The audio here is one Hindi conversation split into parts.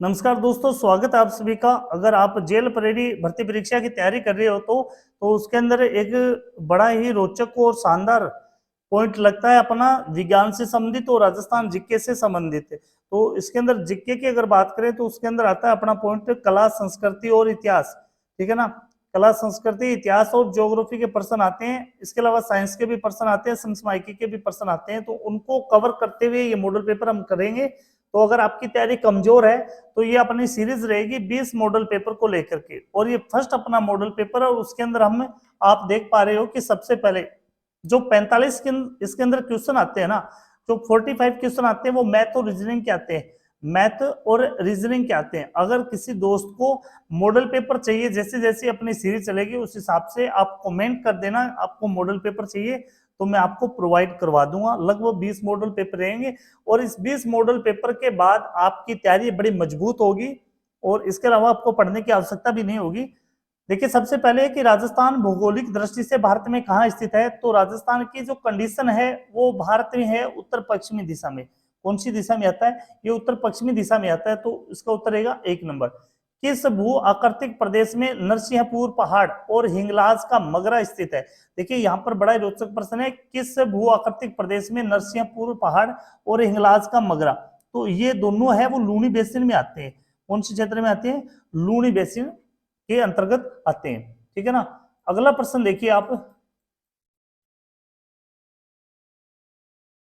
नमस्कार दोस्तों, स्वागत है आप सभी का। अगर आप जेल परेडी भर्ती परीक्षा की तैयारी कर रहे हो तो उसके अंदर एक बड़ा ही रोचक और शानदार पॉइंट लगता है अपना विज्ञान से संबंधित और राजस्थान जीके से संबंधित। तो इसके अंदर जीके की अगर बात करें तो उसके अंदर आता है अपना पॉइंट कला, संस्कृति और इतिहास। ठीक है ना। कला, संस्कृति, इतिहास और ज्योग्राफी के प्रश्न आते हैं। इसके अलावा साइंस के भी प्रश्न आते हैं, समसामयिकी के भी प्रश्न आते हैं। तो उनको कवर करते हुए ये मॉडल पेपर हम करेंगे। तो अगर आपकी तैयारी कमजोर है तो ये अपनी सीरीज रहेगी 20 मॉडल पेपर को लेकर के, और ये फर्स्ट अपना मॉडल पेपर है। और उसके अंदर हम आप देख पा रहे हो कि सबसे पहले जो 45 के इसके अंदर क्वेश्चन आते हैं ना, जो 45 क्वेश्चन आते हैं वो मैथ और रीजनिंग के आते हैं। मैथ और रीजनिंग के आते हैं। अगर किसी दोस्त को मॉडल पेपर चाहिए, जैसे जैसे अपनी सीरीज चलेगी उस हिसाब से आप कमेंट कर देना आपको मॉडल पेपर चाहिए, तो मैं आपको प्रोवाइड करवा दूंगा। लगभग 20 मॉडल पेपर रहेंगे और इस 20 मॉडल पेपर के बाद आपकी तैयारी बड़ी मजबूत होगी और इसके अलावा आपको पढ़ने की आवश्यकता भी नहीं होगी। देखिए, सबसे पहले कि राजस्थान भौगोलिक दृष्टि से भारत में कहाँ स्थित है। तो राजस्थान की जो कंडीशन है वो भारत में है उत्तर पश्चिमी दिशा में। कौन सी दिशा में आता है? ये उत्तर पश्चिमी दिशा में आता है। तो इसका उत्तर रहेगा 1 नंबर। किस भू आकृतिक प्रदेश में नरसिंहपुर पहाड़ और हिंगलाज का मगरा स्थित है? देखिए, यहाँ पर बड़ा रोचक प्रश्न है। किस भू आकृतिक प्रदेश में नरसिंहपुर पहाड़ और हिंगलाज का मगरा? तो ये दोनों है वो लूनी बेसिन में आते हैं। कौन से क्षेत्र में आते हैं? लूनी बेसिन के अंतर्गत आते हैं। ठीक है ना। अगला प्रश्न देखिए आप,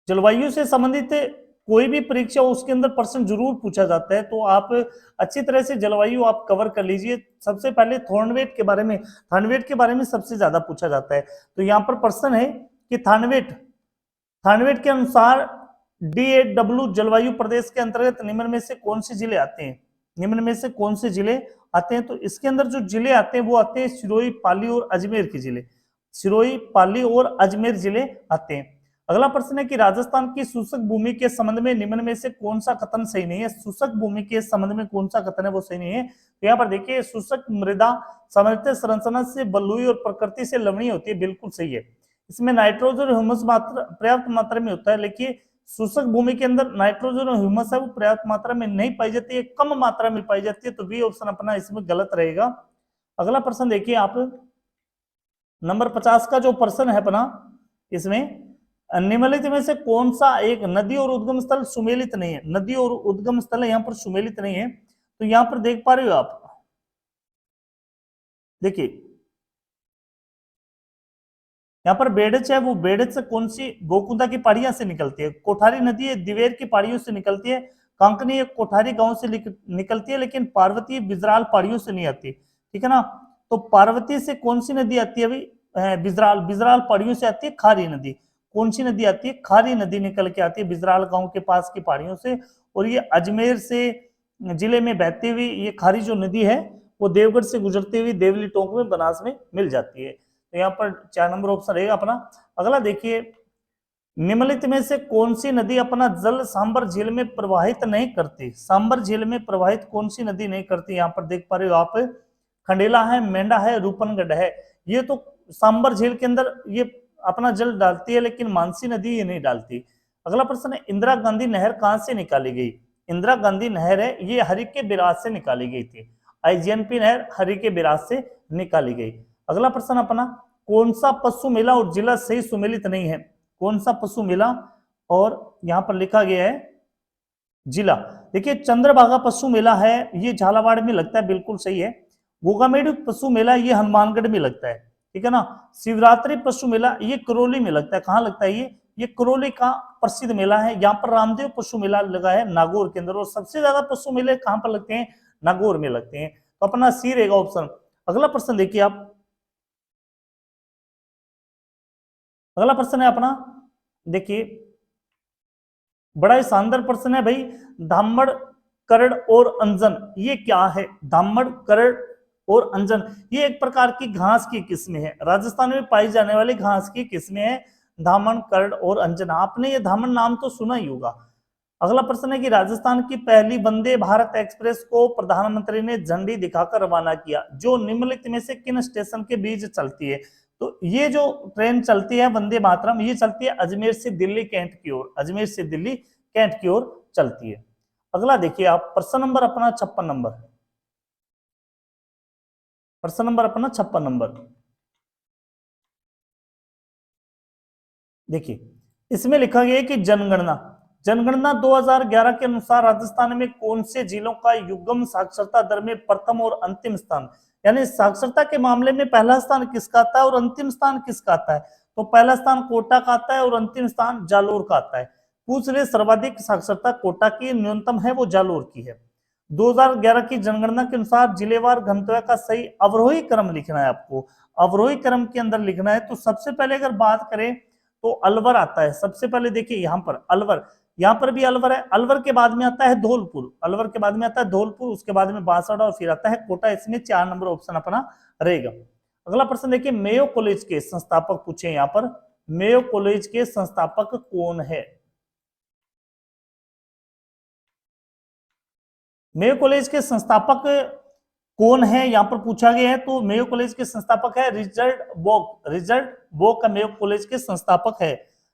जलवायु से संबंधित कोई भी परीक्षा हो उसके अंदर प्रश्न जरूर पूछा जाता है। तो आप अच्छी तरह से जलवायु आप कवर कर लीजिए। सबसे पहले थॉर्नवेट के बारे में, थॉर्नवेट के बारे में सबसे ज्यादा पूछा जाता है। तो यहाँ पर प्रश्न है कि थॉर्नवेट थॉर्नवेट के अनुसार DAW जलवायु प्रदेश के अंतर्गत निम्न में से कौन से जिले आते हैं? निम्न में से कौन से जिले आते हैं? तो इसके अंदर जो जिले आते हैं वो आते हैं सिरोही, पाली और अजमेर के जिले। सिरोही, पाली और अजमेर जिले आते हैं। अगला प्रश्न है कि राजस्थान की शुष्क भूमि के संबंध में निम्न में से कौन सा कथन सही नहीं है? शुष्क भूमि के संबंध में कौन सा कथन है वो सही नहीं है? तो यहाँ पर देखिए, शुष्क मृदा सामान्यतः संरचना से बलुई और प्रकृति से लवणीय होती है। बिल्कुल सही है। इसमें नाइट्रोजन और ह्यूमस मात्रा पर्याप्त मात्रा में होता है। लेकिन शुष्क भूमि के अंदर नाइट्रोजन और ह्यूमस है वो पर्याप्त मात्रा में नहीं पाई जाती है, कम मात्रा में पाई जाती है। तो बी ऑप्शन अपना इसमें गलत रहेगा। अगला प्रश्न देखिए आप, नंबर 50 का जो प्रश्न है अपना, इसमें निम्नलिखित में से कौन सा एक नदी और उद्गम स्थल सुमेलित नहीं है? नदी और उद्गम स्थल यहाँ पर सुमेलित नहीं है। तो यहाँ पर देख पा रहे हो आप, देखिए यहाँ पर बेडच है, वो बेडच से कौन सी गोकुंदा की पहाड़ियां से निकलती है? कोठारी नदी है दिवेर की पहाड़ियों से निकलती है। कांकनी एक कोठारी गांव से निकलती है, लेकिन पार्वती बिजराल पहाड़ियों से नहीं आती। ठीक है ना। तो पार्वती से कौन सी नदी आती है भाई? बिजराल, बिजराल पहाड़ियों से आती है खारी नदी। कौन सी नदी आती है? खारी नदी निकल के आती है बिजराल गांव के पास की पहाड़ियों से। और ये अजमेर से जिले में बहती हुई ये खारी जो नदी है वो देवगढ़ से गुजरती हुई देवली टोंक में बनास में मिल जाती है। तो यहाँ पर 4 नंबर ऑप्शन रहेगा अपना। अगला देखिए, निम्नलिखित में से कौन सी नदी अपना जल सांबर झील में प्रवाहित नहीं करती? सांबर झील में प्रवाहित कौन सी नदी नहीं करती? यहाँ पर देख पा रहे हो आप, खंडेला है, मेंढा है, रूपनगढ़ है। ये तो सांबर झील के अंदर ये अपना जल डालती है, लेकिन मानसी नदी ये नहीं डालती। अगला प्रश्न है, इंदिरा गांधी नहर कहां से निकाली गई? इंदिरा गांधी नहर है ये हरिके के बिराज से निकाली गई थी। IGNP नहर हरिके के बिराज से निकाली गई। अगला प्रश्न अपना, कौन सा पशु मेला और जिला सही सुमेलित नहीं है? कौन सा पशु मेला और यहां पर लिखा गया है जिला। देखिए, चंद्रभागा पशु मेला है ये झालावाड़ में लगता है, बिल्कुल सही है। गोगामेडू पशु मेला ये हनुमानगढ़ में लगता है। ठीक है ना। शिवरात्रि पशु मेला ये करौली में लगता है। कहाँ लगता है ये करौली का प्रसिद्ध मेला है। यहाँ पर रामदेव पशु मेला लगा है नागौर के अंदर। और सबसे ज्यादा पशु मेले कहाँ पर लगते हैं? नागौर में लगते हैं। तो अपना सी रहेगा ऑप्शन। अगला प्रश्न देखिए आप, अगला प्रश्न है अपना, देखिए बड़ा ही शानदार प्रश्न है भाई। धामड़, करड़ और अंजन ये क्या है? धामड़, करड़ और अंजन ये एक प्रकार की घास की किस्में है। राजस्थान में पाई जाने वाली घास की किस्में है धामण, करड़ और अंजन। आपने ये धामण नाम तो सुना ही होगा। अगला प्रश्न है कि राजस्थान की पहली वंदे भारत एक्सप्रेस को प्रधानमंत्री ने झंडी दिखाकर रवाना किया, जो निम्नलिखित में से किन स्टेशन के बीच चलती है? तो ये जो ट्रेन चलती है वंदे मातरम, ये चलती है अजमेर से दिल्ली कैंट की ओर। अजमेर से दिल्ली कैंट की ओर चलती है। अगला देखिए आप प्रश्न नंबर अपना 56 नंबर, प्रश्न नंबर अपना 56 नंबर। देखिए इसमें लिखा गया है कि जनगणना, जनगणना 2011 के अनुसार राजस्थान में कौन से जिलों का युग्म साक्षरता दर में प्रथम और अंतिम स्थान, यानी साक्षरता के मामले में पहला स्थान किसका आता है और अंतिम स्थान किसका आता है? तो पहला स्थान कोटा का आता है और अंतिम स्थान जालोर का आता है। पूछ रहे सर्वाधिक साक्षरता कोटा की, न्यूनतम है वो जालोर की है। 2011 की जनगणना के अनुसार जिलेवार घनत्व का सही अवरोही क्रम लिखना है आपको, अवरोही क्रम के अंदर लिखना है। तो सबसे पहले अगर बात करें तो अलवर आता है सबसे पहले। देखिए यहाँ पर अलवर, यहाँ पर भी अलवर है, अलवर के बाद में आता है धौलपुर, अलवर के बाद में आता है धौलपुर, उसके बाद में बांसवाड़ा और फिर आता है कोटा। इसमें 4 नंबर ऑप्शन अपना रहेगा। अगला प्रश्न देखिए मेयो कॉलेज के संस्थापक पूछे यहाँ पर, मेयो कॉलेज के संस्थापक कौन है? मेयो कॉलेज के संस्थापक कौन है यहाँ पर पूछा गया है। तो मेयो कॉलेज के संस्थापक है रिचर्ड बोक, रिचर्ड बोक का मेयो कॉलेज के संस्थापक है।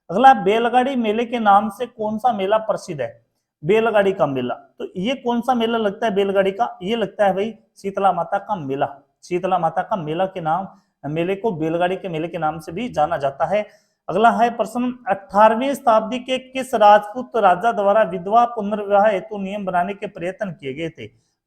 अगला बैलगाड़ी मेले के नाम से कौन सा मेला प्रसिद्ध है? बैलगाड़ी का मेला, तो ये कौन सा मेला लगता है बैलगाड़ी का? ये लगता है भाई शीतला माता का मेला, शीतला माता का मेला के नाम, मेले को बैलगाड़ी के मेले के नाम से भी जाना जाता है। अगला है प्रश्न 18वीं शताब्दी के किस राजपूत राजा द्वारा विधवा पुनर्विवाह हेतु नियम बनाने के प्रयत्न किए गए थे?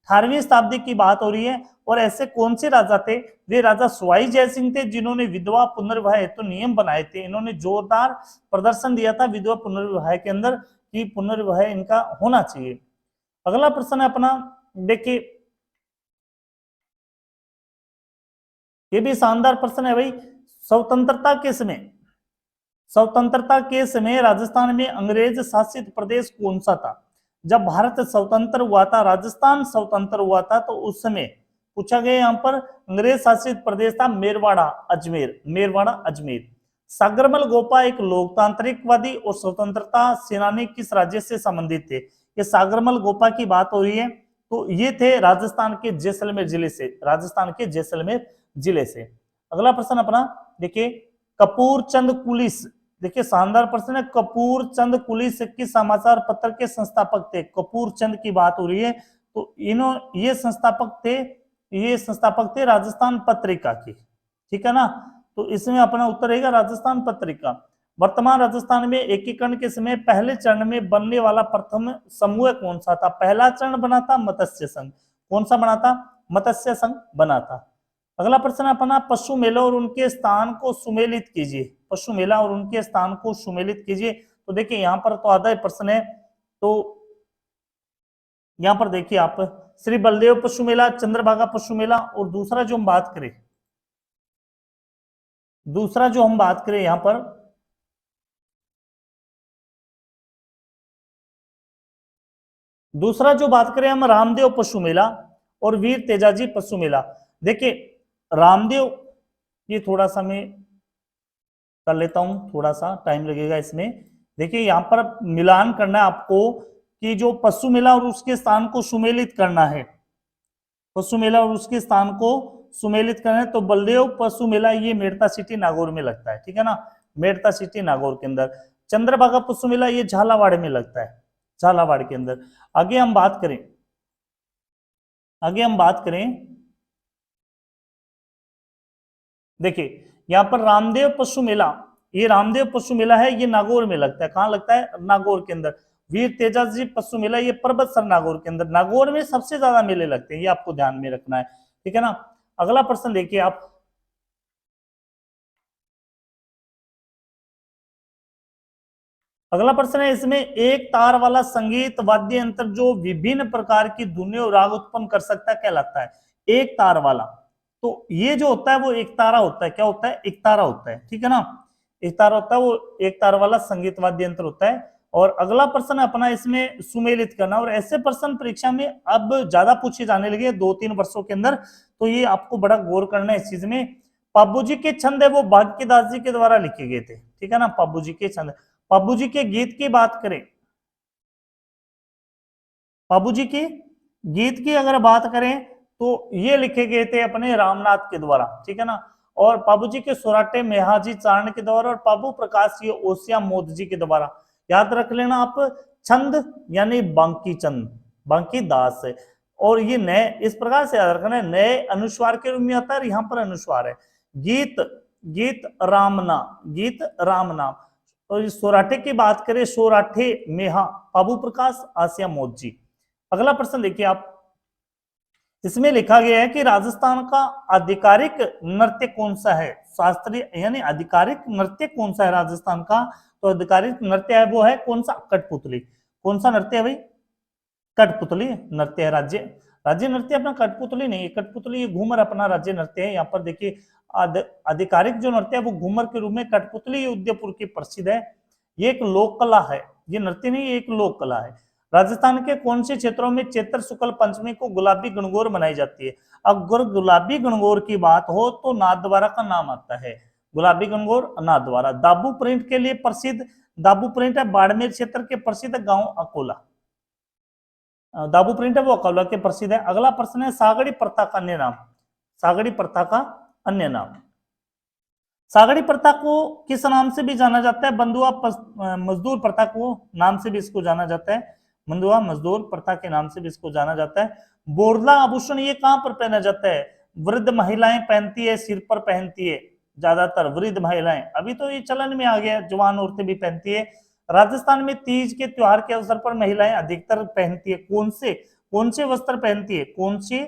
18वीं शताब्दी की बात हो रही है और ऐसे कौन से राजा थे? वे राजा सवाई जय सिंह थे जिन्होंने विधवा पुनर्विवाह हेतु नियम बनाए थे। इन्होंने जोरदार प्रदर्शन दिया था विधवा पुनर्विवाह के अंदर कि पुनर्विवाह इनका होना चाहिए। अगला प्रश्न है अपना, देखिए ये भी शानदार प्रश्न है भाई, स्वतंत्रता के समय, स्वतंत्रता के समय राजस्थान में अंग्रेज शासित प्रदेश कौन सा था? जब भारत स्वतंत्र हुआ था, राजस्थान स्वतंत्र हुआ था, तो उस समय पूछा गया यहाँ पर अंग्रेज शासित प्रदेश था मेरवाड़ा अजमेर, मेरवाड़ा अजमेर। सागरमल गोपा एक लोकतांत्रिकवादी और स्वतंत्रता सेनानी किस राज्य से संबंधित थे? ये सागरमल गोपा की बात हो रही है, तो ये थे राजस्थान के जैसलमेर जिले से, राजस्थान के जैसलमेर जिले से। अगला प्रश्न अपना देखिए कपूर चंद कुलिस, देखिए शानदार प्रश्न है, कपूर चंद कुलिस किस समाचार पत्र के संस्थापक थे? कपूर चंद की बात हो रही है, तो ये संस्थापक थे, ये संस्थापक थे राजस्थान पत्रिका की, ठीक है ना। तो इसमें अपना उत्तर रहेगा राजस्थान पत्रिका। वर्तमान राजस्थान में एकीकरण के समय पहले चरण में बनने वाला प्रथम समूह कौन सा था? पहला चरण बना था मत्स्य संघ, कौन सा बना था? मत्स्य संघ बना था। अगला प्रश्न अपना पशु मेला और उनके स्थान को सुमेलित कीजिए, पशु मेला और उनके स्थान को सुमेलित कीजिए। तो देखिए यहाँ पर तो आधा ही प्रश्न है, तो यहाँ पर देखिए आप श्री बलदेव पशु मेला, चंद्रभागा पशु मेला, और दूसरा जो हम बात करें, दूसरा जो हम बात करें यहाँ पर दूसरा जो बात करें हम रामदेव पशु मेला और वीर तेजाजी पशु मेला। देखिए रामदेव, ये थोड़ा सा मैं कर लेता हूं, थोड़ा सा टाइम लगेगा इसमें। देखिए यहाँ पर मिलान करना है आपको कि जो पशु मेला और उसके स्थान को सुमेलित करना है, पशु मेला और उसके स्थान को सुमेलित करना है। तो बलदेव पशु मेला ये मेड़ता सिटी नागौर में लगता है, ठीक है ना, मेड़ता सिटी नागौर के अंदर। चंद्रभागा पशु मेला ये झालावाड़ में लगता है, झालावाड़ के अंदर। आगे हम बात करें, आगे हम बात करें, देखिए यहाँ पर रामदेव पशु मेला, ये रामदेव पशु मेला है, ये नागौर में लगता है। कहाँ लगता है? नागौर के अंदर। वीर तेजाजी पशु मेला ये पर्वतसर नागौर के अंदर, नागौर में सबसे ज्यादा मेले लगते हैं, ये आपको ध्यान में रखना है, ठीक है ना। अगला प्रश्न देखिए आप, अगला प्रश्न है इसमें एक तार वाला संगीत वाद्य यंत्र जो विभिन्न प्रकार की धुनें और राग उत्पन्न कर सकता है कहलाता है? एक तार वाला, तो ये जो होता है वो एक तारा होता है। क्या होता है? एक तारा होता है, ठीक है ना, एक तारा होता है, वो एक तार वाला संगीत वाद्य यंत्र होता है। और अगला प्रश्न अपना इसमें सुमेलित करना, और ऐसे प्रश्न परीक्षा में अब ज्यादा पूछे जाने लगे 2-3 वर्षों के अंदर, तो ये आपको बड़ा गौर करना है इस चीज में। पाबू जी के छंद है वो भाग्यदास जी के द्वारा लिखे गए थे, ठीक है ना, पाबू जी के छंद। पाबू जी के गीत की बात करें, पाबू जी की गीत की अगर बात करें तो ये लिखे गए थे अपने रामनाथ के द्वारा, ठीक है ना। और पाबू जी के सोराटे मेहाजी चारण के द्वारा, और पाबू प्रकाश ये ओसिया मोद जी के द्वारा। याद रख लेना आप, छंद यानी बांकी चंद, बाकी दास है। और ये नए इस प्रकार से याद रखना है, नए अनुस्वार के रूप में आता है, यहाँ पर अनुस्वार है। गीत, गीत राम नाम, गीत राम नाम। तो इस सोराठे की बात करें, सोराठे मेहा बाबू प्रकाश आसिया मौत जी। अगला प्रश्न देखिए आप, इसमें लिखा गया है कि राजस्थान का आधिकारिक नृत्य कौन सा है, शास्त्रीय यानी आधिकारिक नृत्य कौन सा है राजस्थान का। तो आधिकारिक नृत्य है वो है कौन सा, कठपुतली। कौन सा नृत्य है भाई, कठपुतली नृत्य है। राज्य राज्य नृत्य अपना कठपुतली नहीं है, कठपुतली ये घूमर अपना राज्य नृत्य है। यहाँ पर देखिए आधिकारिक जो नृत्य है वो घूमर के रूप में कठपुतली उदयपुर की प्रसिद्ध है। ये एक लोक कला है, ये नृत्य नहीं, ये एक लोक कला है। राजस्थान के कौन से क्षेत्रों में चैत्र शुक्ल पंचमी को गुलाबी गणगौर मनाई जाती है। अगर गुलाबी गणगौर की बात हो तो नाथद्वारा का नाम आता है, गुलाबी गणगौर नाथद्वारा। दाबू प्रिंट के लिए प्रसिद्ध, दाबू प्रिंट है बाड़मेर क्षेत्र के प्रसिद्ध गांव अकोला, दाबू प्रिंट है वो अकोला के प्रसिद्ध है। अगला प्रश्न है सागड़ी प्रथा का अन्य नाम, सागड़ी प्रथा का अन्य नाम। सागड़ी प्रथा को किस नाम से भी जाना जाता है, बंधुआ मजदूर प्रथा को नाम से भी इसको जाना जाता है, बंधुआ मजदूर प्रथा के नाम से भी इसको जाना जाता है। बोरला आभूषण ये कहां पर पहना जाता है, वृद्ध महिलाएं पहनती है, सिर पर पहनती है, ज्यादातर वृद्ध महिलाएं, अभी तो ये चलन में आ गया, जवान औरतें भी पहनती है। राजस्थान में तीज के त्योहार के अवसर पर महिलाएं अधिकतर पहनती है, कौन से वस्त्र पहनती है, कौन सी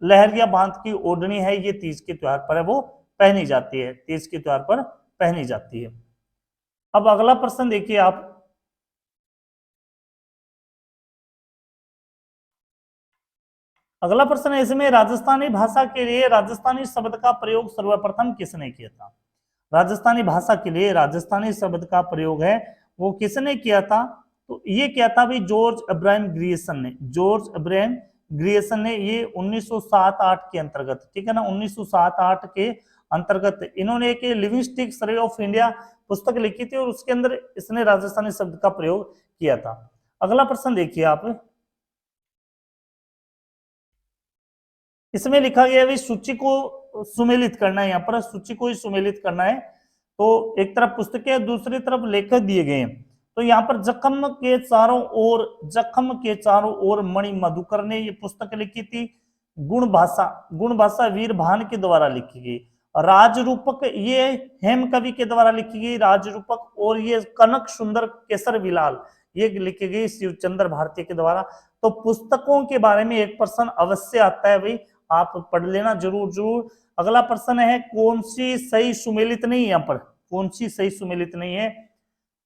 लहरिया बांध की ओढ़नी है, ये तीज के त्योहार पर है वो पहनी जाती है, तीज के त्योहार पर पहनी जाती है। अब अगला प्रश्न देखिए आप, अगला प्रश्न है इसमें राजस्थानी भाषा के लिए राजस्थानी शब्द का प्रयोग सर्वप्रथम किसने किया था। राजस्थानी भाषा के लिए राजस्थानी शब्द का प्रयोग है वो किसने किया था, तो ये किया था भाई जॉर्ज अब्राहम ग्रियर्सन ने, जॉर्ज अब्राहम ग्रियर्सन ने, ये 1907-8 के अंतर्गत, ठीक है ना, 1907-8 के अंतर्गत इन्होंने एक लिविंगस्टिक सर्वे ऑफ इंडिया पुस्तक लिखी थी और उसके अंदर इसने राजस्थानी शब्द का प्रयोग किया था। अगला प्रश्न देखिए आप, इसमें लिखा गया है सूची को सुमेलित करना है, यहाँ पर सूची को ही सुमेलित करना है। तो एक तरफ पुस्तकें है, दूसरी तरफ लेखक दिए गए हैं। तो यहाँ पर जखम के चारों ओर, जखम के चारों ओर मणि मधुकर ने ये पुस्तक लिखी थी। गुण भाषा वीर भान के द्वारा लिखी गई। राजरूपक ये हेम कवि के द्वारा लिखी गई राजरूपक, और ये कनक सुंदर केसर विलाल ये लिखी गई शिवचंद्र भारती के द्वारा। तो पुस्तकों के बारे में एक प्रश्न अवश्य आता है भाई, आप पढ़ लेना जरूर जरूर। अगला प्रश्न है कौन सी सही सुमेलित नहीं है, यहाँ पर कौन सी सही सुमेलित नहीं है।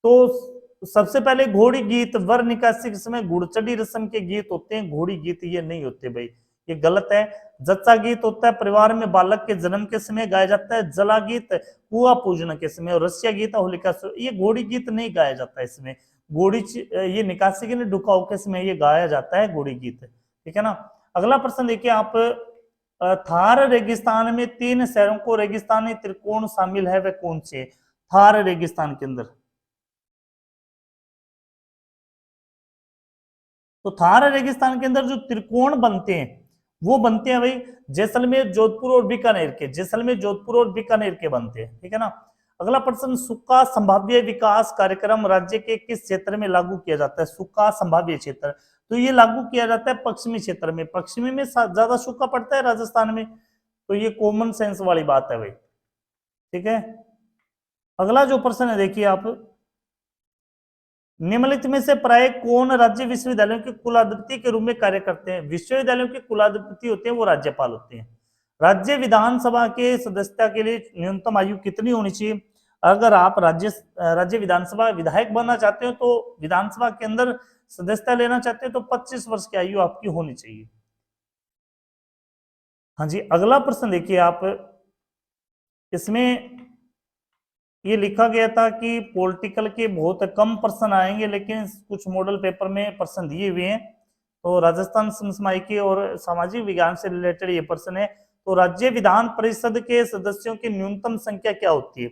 तो सबसे पहले घोड़ी गीत, वर निकासी के समय घुड़चढ़ी रस्म के गीत होते हैं, घोड़ी गीत ये नहीं होते भाई, ये गलत है। जच्चा गीत होता है परिवार में बालक के जन्म के समय गाया जाता है, जला गीत कुआ पूजन के समय, और रसिया गीत होलिका, ये घोड़ी गीत नहीं गाया जाता है इसमें। घोड़ी ये निकासी के लिए ढुकाव के समय ये गाया जाता है घोड़ी गीत, ठीक है ना। अगला प्रश्न देखिए आप, थार रेगिस्तान में 3 शहरों को रेगिस्तानी त्रिकोण शामिल है, वे कौन से। थार रेगिस्तान के अंदर, तो थार रेगिस्तान के अंदर जो त्रिकोण बनते हैं वो बनते हैं भाई जैसलमेर, जोधपुर और बीकानेर के, जैसलमेर, जोधपुर और बीकानेर के बनते हैं, ठीक है ना। अगला प्रश्न, सुक्का संभाव्य विकास कार्यक्रम राज्य के किस क्षेत्र में लागू किया जाता है। सुक्का संभाव्य क्षेत्र, तो ये लागू किया जाता है पश्चिमी क्षेत्र में, पश्चिमी में ज्यादा सूखा पड़ता है राजस्थान में, तो ये कॉमन सेंस वाली बात है भाई, ठीक है। अगला जो प्रश्न है देखिए आप, निम्नलिखित में से प्राय कौन राज्य विश्वविद्यालयों के कुलाधिपति के रूप में कार्य करते हैं। विश्वविद्यालयों के कुलाधिपति होते हैं वो राज्यपाल होते हैं। राज्य विधानसभा के सदस्यता के लिए न्यूनतम आयु कितनी होनी चाहिए। अगर आप राज्य विधानसभा विधायक बनना चाहते हो तो विधानसभा के अंदर सदस्यता लेना चाहते हो तो 25 वर्ष की आयु आपकी होनी चाहिए। हाँ जी, अगला प्रश्न देखिए आप, इसमें ये लिखा गया था कि पॉलिटिकल के बहुत कम प्रश्न आएंगे, लेकिन कुछ मॉडल पेपर में प्रश्न दिए हुए हैं। तो राजस्थान समसामयिकी और सामाजिक विज्ञान से रिलेटेड ये प्रश्न है। तो राज्य विधान परिषद के सदस्यों की न्यूनतम संख्या क्या होती है।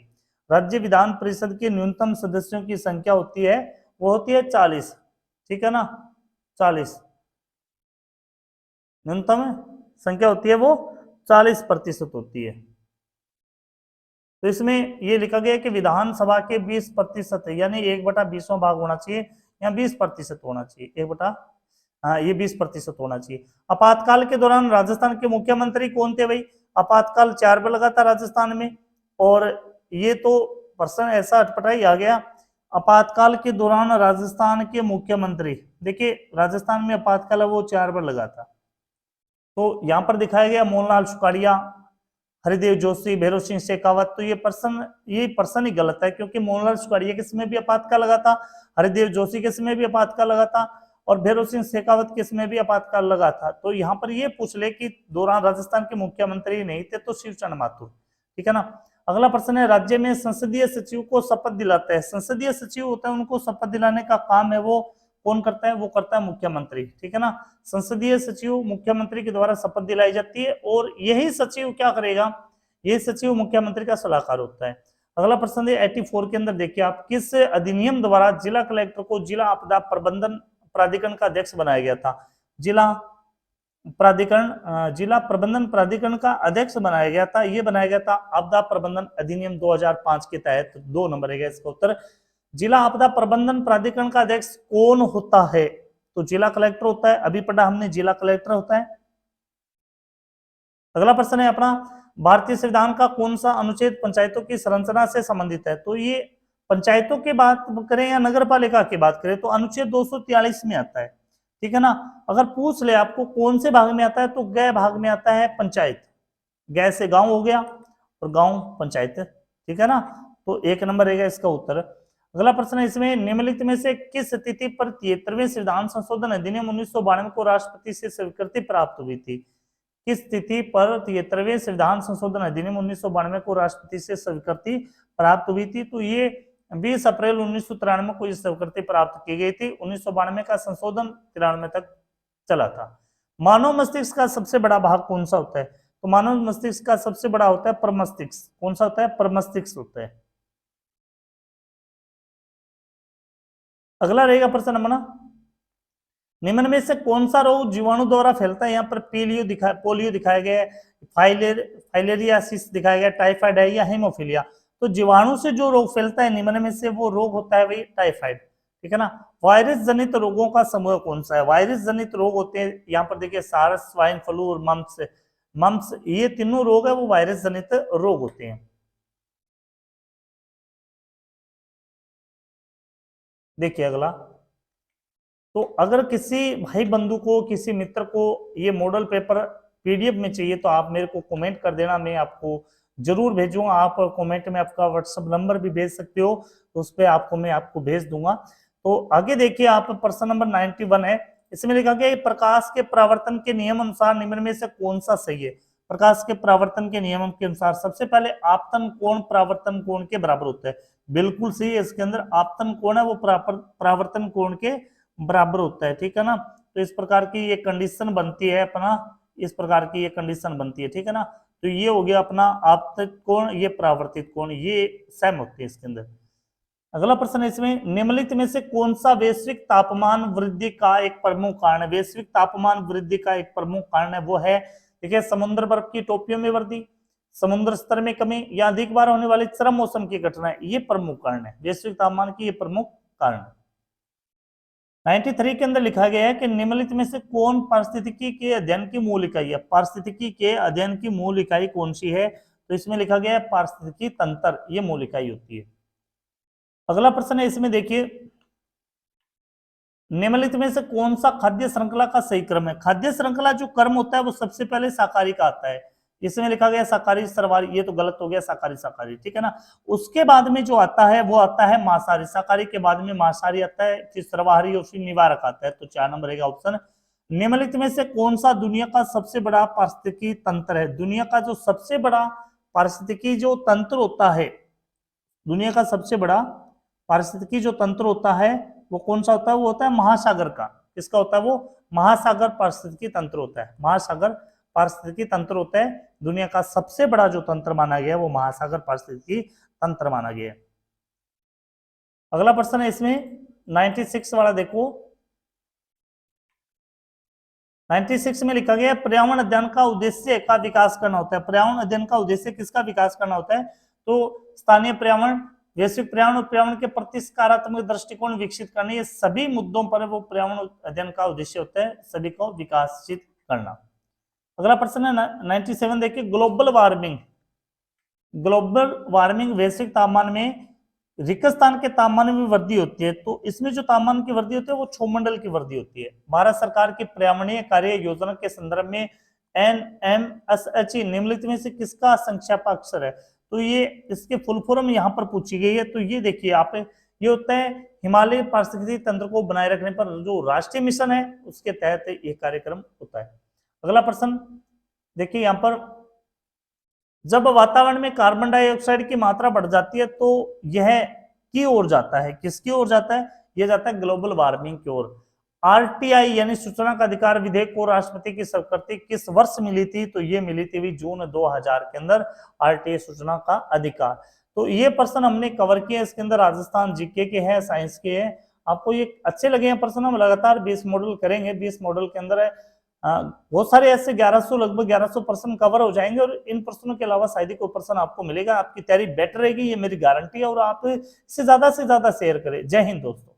राज्य विधान परिषद के न्यूनतम सदस्यों की संख्या होती है, वो होती है 40, ठीक है ना, 40 न्यूनतम संख्या होती है, वो 40% होती है। तो इसमें ये लिखा गया कि विधानसभा के 20% यानी 1/20 भाग होना चाहिए या 20% होना चाहिए, 1/20 हाँ, ये 20% होना चाहिए। आपातकाल के दौरान राजस्थान के मुख्यमंत्री कौन थे भाई? आपातकाल 4 बार लगा था राजस्थान में, और ये तो प्रश्न ऐसा अटपटा ही आ गया। आपातकाल के दौरान राजस्थान के मुख्यमंत्री, देखिए राजस्थान में आपातकाल वो 4 बार लगा था। तो यहाँ पर दिखाया गया मोहनलाल सुखाड़िया, हरिदेव जोशी, भैरव सिंह शेखावत। तो ये प्रश्न ही गलत है, क्योंकि मोहनलाल सुखाड़िया के समय भी आपातकाल लगा था, हरिदेव जोशी के समय भी आपातकाल लगा था, और भैरव सिंह शेखावत के समय भी आपातकाल लगा था। तो यहाँ पर ये पूछ ले कि दौरान राजस्थान के मुख्यमंत्री नहीं थे तो शिवचंद माथुर, ठीक है ना। अगला प्रश्न है, राज्य में संसदीय सचिव को शपथ दिलाते हैं। संसदीय सचिव होता है, उनको शपथ दिलाने का काम है वो कौन करता है? वो करता है मुख्यमंत्री, ठीक है ना। संसदीय सचिव मुख्यमंत्री के द्वारा शपथ दिलाई जाती है, और यही सचिव क्या करेगा? ये सचिव मुख्यमंत्री का सलाहकार होता है। अगला प्रश्न है 84 के अंदर देखिए आप, किस अधिनियम द्वारा जिला कलेक्टर को जिला आपदा प्रबंधन प्राधिकरण का अध्यक्ष बनाया गया था? जिला प्रबंधन प्राधिकरण का अध्यक्ष बनाया गया था, ये बनाया गया था आपदा प्रबंधन अधिनियम 2005 के तहत। 2 नंबर है इसका उत्तर। जिला आपदा प्रबंधन प्राधिकरण का अध्यक्ष कौन होता है? तो जिला कलेक्टर होता है, अभी पढ़ा हमने, जिला कलेक्टर होता है। अगला प्रश्न है अपना, भारतीय संविधान का कौन सा अनुच्छेद पंचायतों की संरचना से संबंधित है? तो ये पंचायतों की बात करें या नगर पालिका की बात करें तो अनुच्छेद 243 में आता है, ठीक है ना। अगर पूछ ले आपको कौन से भाग में आता है, तो ग भाग में आता है पंचायत। ग से गांव हो गया, और गांव पंचायत, ठीक है ना। तो 1 नंबर रहेगा इसका उत्तर। अगला प्रश्न है इसमें, निम्नलिखित में से किस तिथि पर 73वें संविधान संशोधन अधिनियम 1992 को राष्ट्रपति से स्वीकृति प्राप्त हुई थी? किस तिथि पर 73वें संविधान संशोधन अधिनियम 1992 को राष्ट्रपति से स्वीकृति प्राप्त हुई थी? तो ये 20 अप्रैल 1993 को स्वीकृति प्राप्त की गई थी। 1992 का संशोधन 93 तक चला था। मानव मस्तिष्क का सबसे बड़ा भाग कौन सा होता है? तो मानव मस्तिष्क का सबसे बड़ा होता है प्रमस्तिष्क। कौन सा होता है? प्रमस्तिष्क होता है। अगला रहेगा प्रश्न नंबर, निम्न में से कौन सा रोग जीवाणु द्वारा फैलता है? यहाँ पर पोलियो दिखाया गया है, फाइलेरियासिस दिखाया गया, टाइफाइड है या हेमोफीलिया। तो जीवाणु से जो रोग फैलता है निम्न में से वो रोग होता है भाई टाइफाइड, ठीक है ना। वायरस जनित रोगों का समूह कौन सा है? वायरस जनित रोग होते हैं, यहाँ पर देखिए सार्स, स्वाइन फ्लू और मम्प्स, ये तीनों रोग है वो वायरस जनित रोग होते हैं। देखिए अगला, तो अगर किसी भाई बंधु को, किसी मित्र को ये मॉडल पेपर पीडीएफ में चाहिए तो आप मेरे को कमेंट कर देना, मैं आपको जरूर भेजूंगा। आप कमेंट में आपका व्हाट्सएप नंबर भी भेज सकते हो, तो उस पर मैं आपको भेज दूंगा। तो आगे देखिए आप, प्रश्न नंबर 91 है, इसमें लिखा गया प्रकाश के परावर्तन के नियम अनुसार निम्न में से कौन सा सही है? प्रकाश के परावर्तन के नियम के अनुसार सबसे पहले आपतन कोण परावर्तन कोण के बराबर होता है। बिल्कुल सही है, इसके अंदर आपतन कोण है वो परावर्तन कोण के बराबर होता है, ठीक है ना। तो इस प्रकार की ये कंडीशन बनती है अपना, इस प्रकार की ये कंडीशन बनती है, ठीक है ना। तो ये हो गया अपना आपतित कोण, ये परावर्तित कोण, ये सेम होती है इसके अंदर। अगला प्रश्न है इसमें, निम्नलिखित में से कौन सा वैश्विक तापमान वृद्धि का एक प्रमुख कारण है? वैश्विक तापमान वृद्धि का एक प्रमुख कारण है वो है, देखिए, समुद्र बर्फ की टोपियों में वृद्धि, समुद्र स्तर में कमी, या अधिक बार होने वाली चरम मौसम की घटनाएं, ये प्रमुख कारण है। वैश्विक तापमान की ये प्रमुख कारण है। 93 के अंदर लिखा गया है कि निम्नलिखित में से कौन पारिस्थितिकी के अध्ययन की मूल इकाई है? पारिस्थितिकी के अध्ययन की मूल इकाई कौन सी है? तो इसमें लिखा गया है पारिस्थितिकी तंत्र, ये मूल इकाई होती है। अगला प्रश्न है इसमें देखिए, निम्नलिखित में से कौन सा खाद्य श्रृंखला का सही क्रम है? खाद्य श्रृंखला जो क्रम होता है वो सबसे पहले शाकाहारी का आता है। इसमें लिखा गया शाकाहारी सर्वाहारी, ये तो गलत हो गया, शाकाहारी शाकाहारी, ठीक है ना। उसके बाद में जो आता है वो आता है मांसाहारी, शाकाहारी के बाद में मांसाहारी आता है, फिर सर्वाहारी और फिर निवारक आता है। तो 4 नंबर रहेगा ऑप्शन। निम्नलिखित में से कौन सा दुनिया का सबसे बड़ा पारिस्थितिकी तंत्र है? दुनिया का जो सबसे बड़ा पारिस्थितिकी जो तंत्र होता है, दुनिया का सबसे बड़ा पारिस्थितिकी जो तंत्र होता है वो कौन सा होता है? वो होता है महासागर का। किसका होता है? वो महासागर पारिस्थितिकी तंत्र होता है। महासागर पारिस्थितिकी तंत्र होता है, दुनिया का सबसे बड़ा जो तंत्र माना गया है वो महासागर पारिस्थितिकी तंत्र माना गया है। अगला प्रश्न है इसमें 96 वाला देखो, 96 में लिखा गया पर्यावरण अध्ययन का उद्देश्य का विकास करना होता है। पर्यावरण अध्ययन का उद्देश्य किसका विकास करना होता है? तो स्थानीय पर्यावरण वैश्विक पर्यावरण और पर्यावरण के प्रति सकारात्मक दृष्टिकोण विकसित करना, ये सभी मुद्दों पर वो पर्यावरण अध्ययन का उद्देश्य होता है, सभी को विकसित करना। अगला प्रश्न है 97, देखिए ग्लोबल वार्मिंग। ग्लोबल वार्मिंग वैश्विक तापमान में रेगिस्तान के तापमान में वृद्धि होती है, तो इसमें जो तापमान की वृद्धि होती है वो क्षोमंडल की वृद्धि होती है। भारत सरकार की पर्यावरणीय कार्य योजना के संदर्भ में NMSHE निम्नलिखित में से किसका संक्षेप अक्षर है? तो ये इसके फुल फॉर्म यहाँ पर पूछी गई है। तो ये देखिए आप, ये होता है हिमालय पारिस्थितिकी तंत्र को बनाए रखने पर जो राष्ट्रीय मिशन है उसके तहत ये कार्यक्रम होता है। अगला प्रश्न देखिए यहाँ पर, जब वातावरण में कार्बन डाइऑक्साइड की मात्रा बढ़ जाती है तो यह की ओर जाता है, किसकी ओर जाता है? यह जाता है ग्लोबल वार्मिंग की ओर। RTI यानी सूचना का अधिकार विधेयक को राष्ट्रपति की स्वीकृति किस वर्ष मिली थी? तो ये मिली थी जून 2000 के अंदर RTI सूचना का अधिकार। तो ये प्रश्न हमने कवर किया, इसके अंदर राजस्थान जीके के हैं, साइंस के हैं। आपको ये अच्छे लगे हैं प्रश्न? हम लगातार 20 मॉडल करेंगे। 20 मॉडल के अंदर है बहुत सारे ऐसे 1100 लगभग 1100 प्रश्न कवर हो जाएंगे, और इन प्रश्नों के अलावा शायद ही कोई प्रश्न आपको मिलेगा। आपकी तैयारी बेटर रहेगी, ये मेरी गारंटी है, और आप इसे ज्यादा से ज्यादा शेयर करें। जय हिंद दोस्तों।